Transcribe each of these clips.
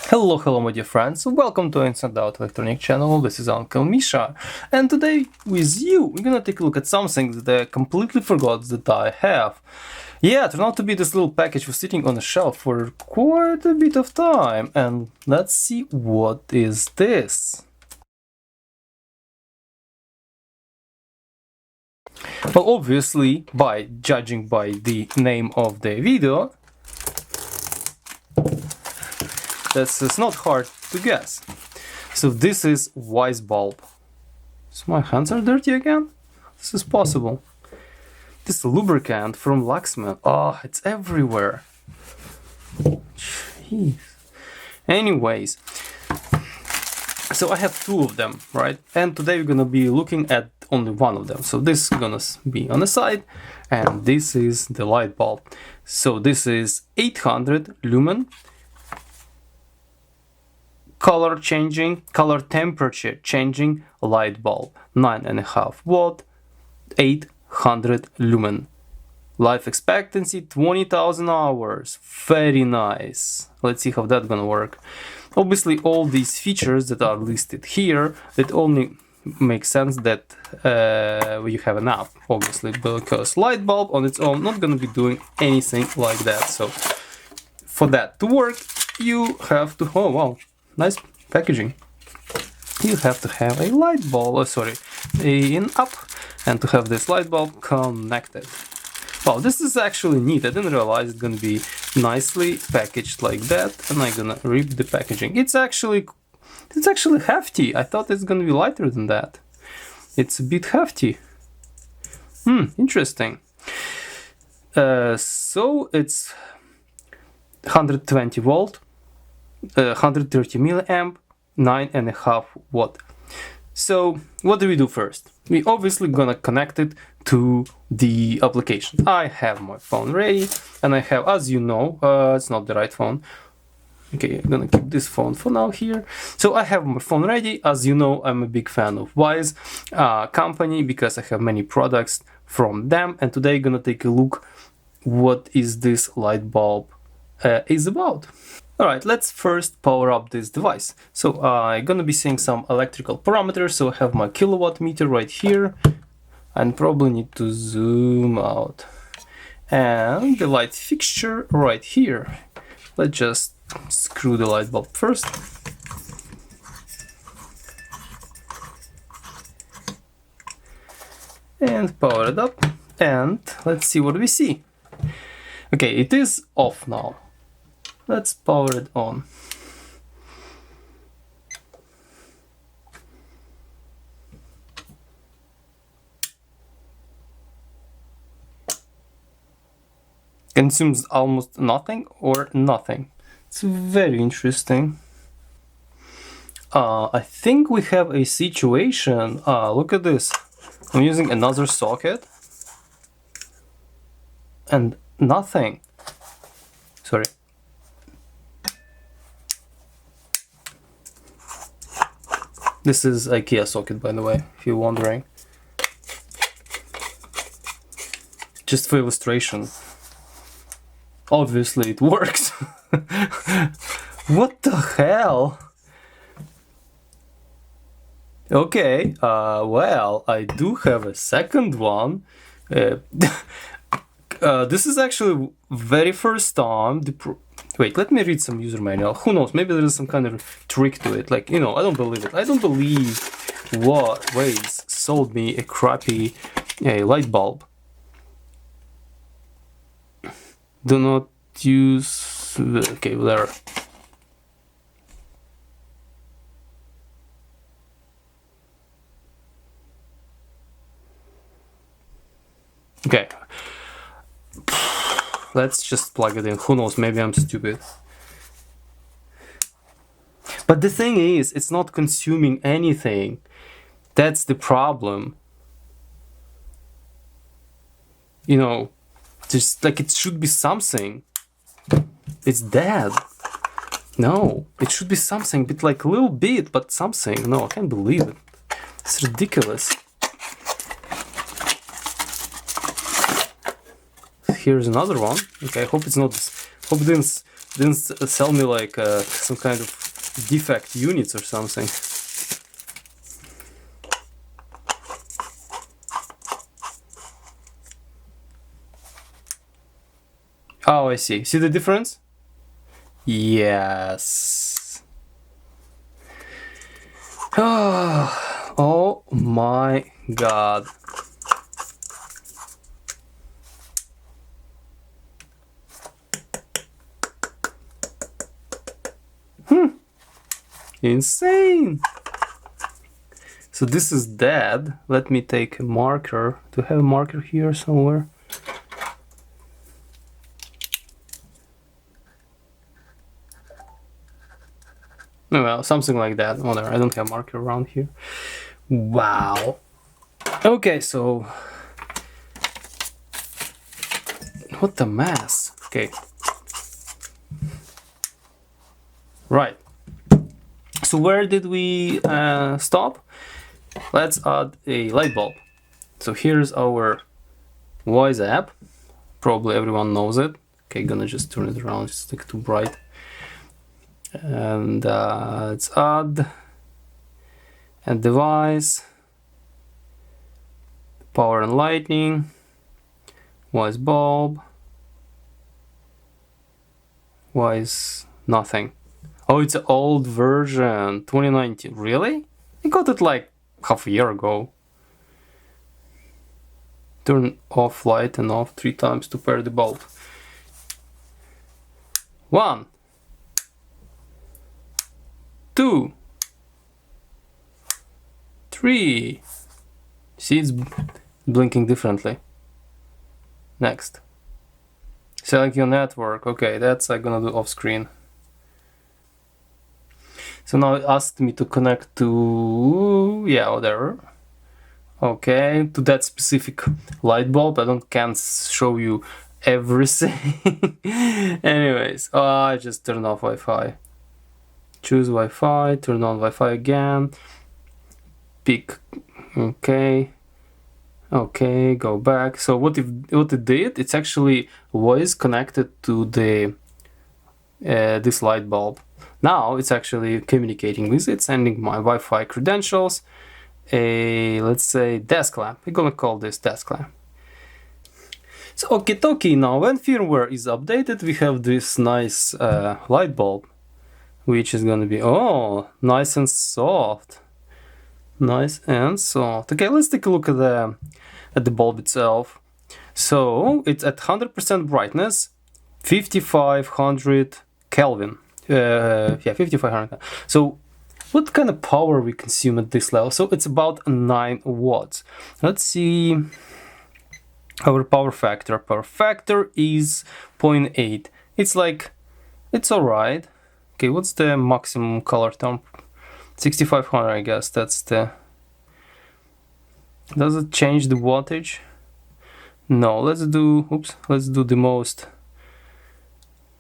Hello my dear friends, welcome to Inside Out Electronic channel. This is Uncle Misha, and today with you we're gonna take a look at something that I completely forgot that I have. Yeah, it turned out to be this little package was sitting on the shelf for quite a bit of time, and let's see what is this. Well, obviously, by judging by the name of the video, it's not hard to guess. So this is Wyze Bulb. So my hands are dirty again? This is possible. This lubricant from Luxman. Oh, it's everywhere. Jeez. Anyways, so I have two of them, right? And today we're gonna be looking at only one of them. So this is gonna be on the side, and this is the light bulb. So this is 800 lumen. Color temperature changing light bulb, 9.5 watt, 800 lumen. Life expectancy 20,000 hours. Very nice. Let's see how that's gonna work. Obviously, all these features that are listed here, it only makes sense that you have an app, obviously, because light bulb on its own not gonna be doing anything like that. So for that to work, you have to, oh wow, nice packaging. You have to have a light bulb, an app, and to have this light bulb connected. Wow, this is actually neat. I didn't realize it's gonna be nicely packaged like that, and I'm gonna rip the packaging. It's actually hefty. I thought it's gonna be lighter than that. It's a bit hefty. Interesting. So it's 120 volt. 130 milliamp, 9.5 watt. So what do we do first? We obviously gonna connect it to the application. I have my phone ready, and I have, as you know, it's not the right phone. Okay, I'm gonna keep this phone for now here. So I have my phone ready. As you know, I'm a big fan of Wyze company because I have many products from them, and today I'm gonna take a look what is this light bulb is about. Alright, let's first power up this device. So I'm gonna be seeing some electrical parameters. So I have my kilowatt meter right here, and probably need to zoom out. And the light fixture right here. Let's just screw the light bulb first. And power it up. And let's see what we see. Okay, it is off now. Let's power it on. Consumes almost nothing or nothing. It's very interesting. I think we have a situation. Look at this. I'm using another socket and nothing. Sorry. This is IKEA socket, by the way, if you're wondering. Just for illustration. Obviously it works. What the hell? Okay, well, I do have a second one. This is actually very first time. Wait, let me read some user manual. Who knows? Maybe there is some kind of trick to it. Like, you know, I don't believe it. I don't believe what Wyze sold me a crappy light bulb. Do not use. Okay, whatever. Okay. Let's just plug it in. Who knows? Maybe I'm stupid. But the thing is, it's not consuming anything. That's the problem. You know, just like it should be something. It's dead. No, it should be something, but like a little bit, but something. No, I can't believe it. It's ridiculous. Here's another one. Okay, I hope it's not. Hope it didn't didn't sell me like some kind of defect units or something. Oh, I see. See the difference? Yes. Oh my god. Insane. So this is dead. Let me take a marker. Do I have a marker here somewhere? Well, something like that. Whatever. I don't have a marker around here. Wow. Okay, so what a mess. Okay. Right. So where did we stop? Let's add a light bulb. So here's our Wyze app. Probably everyone knows it. Okay, gonna just turn it around, it's like too bright. And let's add device, power and lighting, Wyze bulb, Wyze nothing. Oh, it's an old version, 2019. Really? I got it like half a year ago. Turn off light and off 3 times to pair the bulb. 1, 2, 3. See, it's blinking differently. Next. Select your network. Okay, that's I'm gonna do off screen. So now it asked me to connect to, yeah, whatever. Okay, to that specific light bulb. Can't show you everything. Anyways, I just turn off Wi-Fi. Choose Wi-Fi, turn on Wi-Fi again. Pick, okay. Okay, go back. So what it did? It's actually was connected to the this light bulb. Now it's actually communicating with it, sending my Wi-Fi credentials, a, let's say, desk lamp. We're gonna call this desk lamp. So okie now when firmware is updated, we have this nice light bulb, which is gonna be, oh, nice and soft. Nice and soft. Okay, let's take a look at the bulb itself. So it's at 100% brightness, 5500 Kelvin. Yeah, 5500. So what kind of power we consume at this level? So it's about 9 watts. Let's see our power factor. Power factor is 0.8. It's like, it's alright. Okay, what's the maximum color tone? 6500, I guess. That's the... Does it change the wattage? No, let's do the most.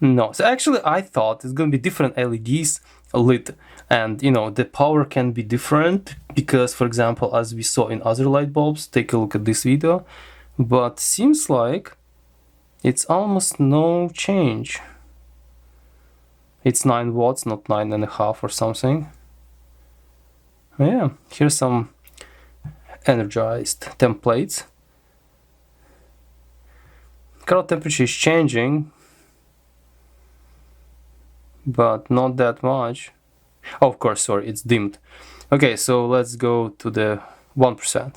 No, so actually I thought it's gonna be different LEDs lit, and you know, the power can be different because, for example, as we saw in other light bulbs, take a look at this video, but seems like it's almost no change. It's 9 watts, not 9.5 or something. Yeah, here's some energized templates. Color temperature is changing, but not that much. Oh, of course, sorry, it's dimmed. Okay, so let's go to the 1%.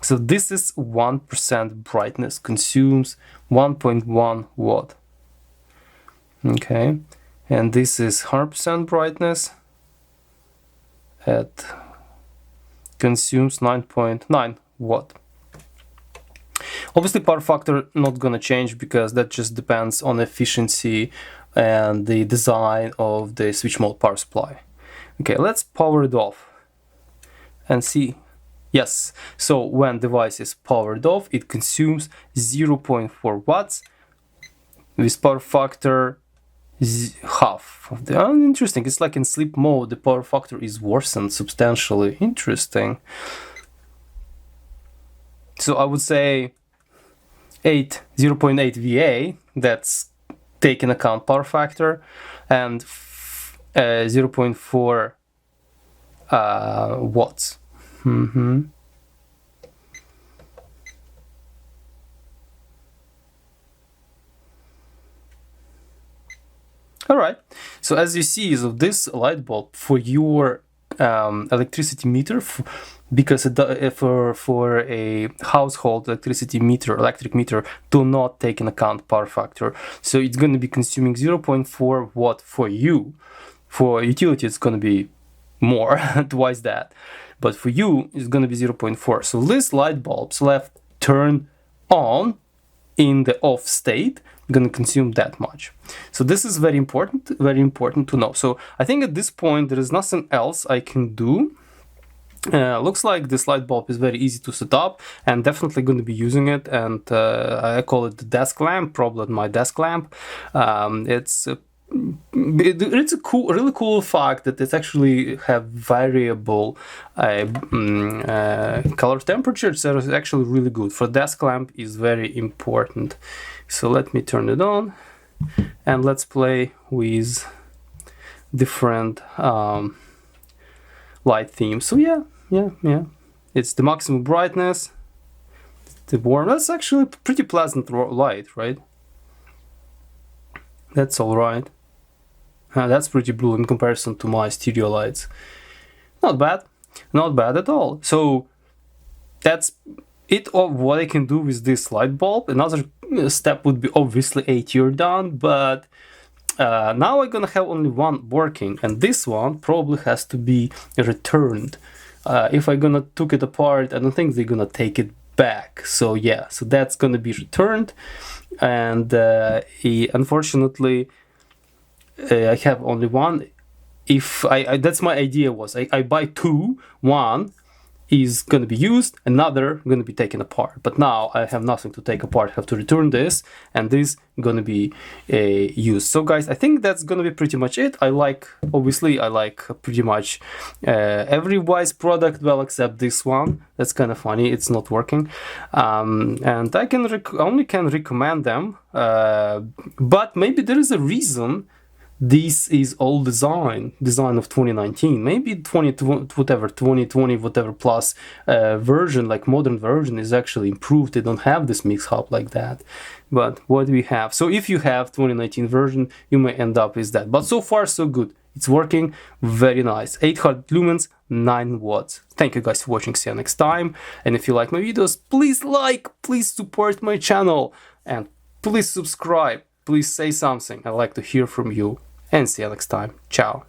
So this is 1% brightness, consumes 1.1 watt. Okay, and this is 100% brightness, at consumes 9.9 watt. Obviously power factor not gonna change because that just depends on efficiency and the design of the switch mode power supply. Okay, let's power it off and see. Yes, so when device is powered off, it consumes 0.4 watts with power factor half of the... interesting, it's like in sleep mode the power factor is worsened substantially. Interesting. So I would say 0.8 VA, that's take in account power factor, and 0.4 watts. All right, so as you see, so this light bulb for your electricity meter, because for a household electric meter, do not take into account power factor. So it's going to be consuming 0.4 watt for you. For utility, it's going to be more, twice that. But for you, it's going to be 0.4. So this light bulb's left turn on in the off state, going to consume that much. So this is very important to know. So I think at this point there is nothing else I can do. Looks like this light bulb is very easy to set up, and definitely going to be using it. And I call it the desk lamp, probably my desk lamp. It's a really cool fact that it actually have variable color temperature. So it's actually really good for desk lamp, is very important. So let me turn it on, and let's play with different light themes. So yeah, it's the maximum brightness, the warm. That's actually pretty pleasant light, right? That's all right. That's pretty blue in comparison to my stereo lights. Not bad at all. So that's it of what I can do with this light bulb. Another step would be obviously a tear down, but now I'm gonna have only one working, and this one probably has to be returned. If I'm gonna took it apart, I don't think they're gonna take it back. So yeah, so that's gonna be returned, and unfortunately I have only one. If that's my idea was I buy two, one is going to be used, another going to be taken apart. But now I have nothing to take apart, I have to return this, and this going to be used. So guys, I think that's going to be pretty much it. I like pretty much every Wyze product, well, except this one. That's kind of funny, it's not working. And I only can recommend them, but maybe there is a reason this is all design of 2019. Maybe 2020 whatever plus version, like modern version, is actually improved. They don't have this mix hub like that. But what we have, so if you have 2019 version, you may end up with that. But so far so good. It's working very nice. 800 lumens, 9 watts. Thank you guys for watching. See you next time. And if you like my videos, please please support my channel, and please subscribe. Please say something. I like to hear from you. And see you next time. Ciao.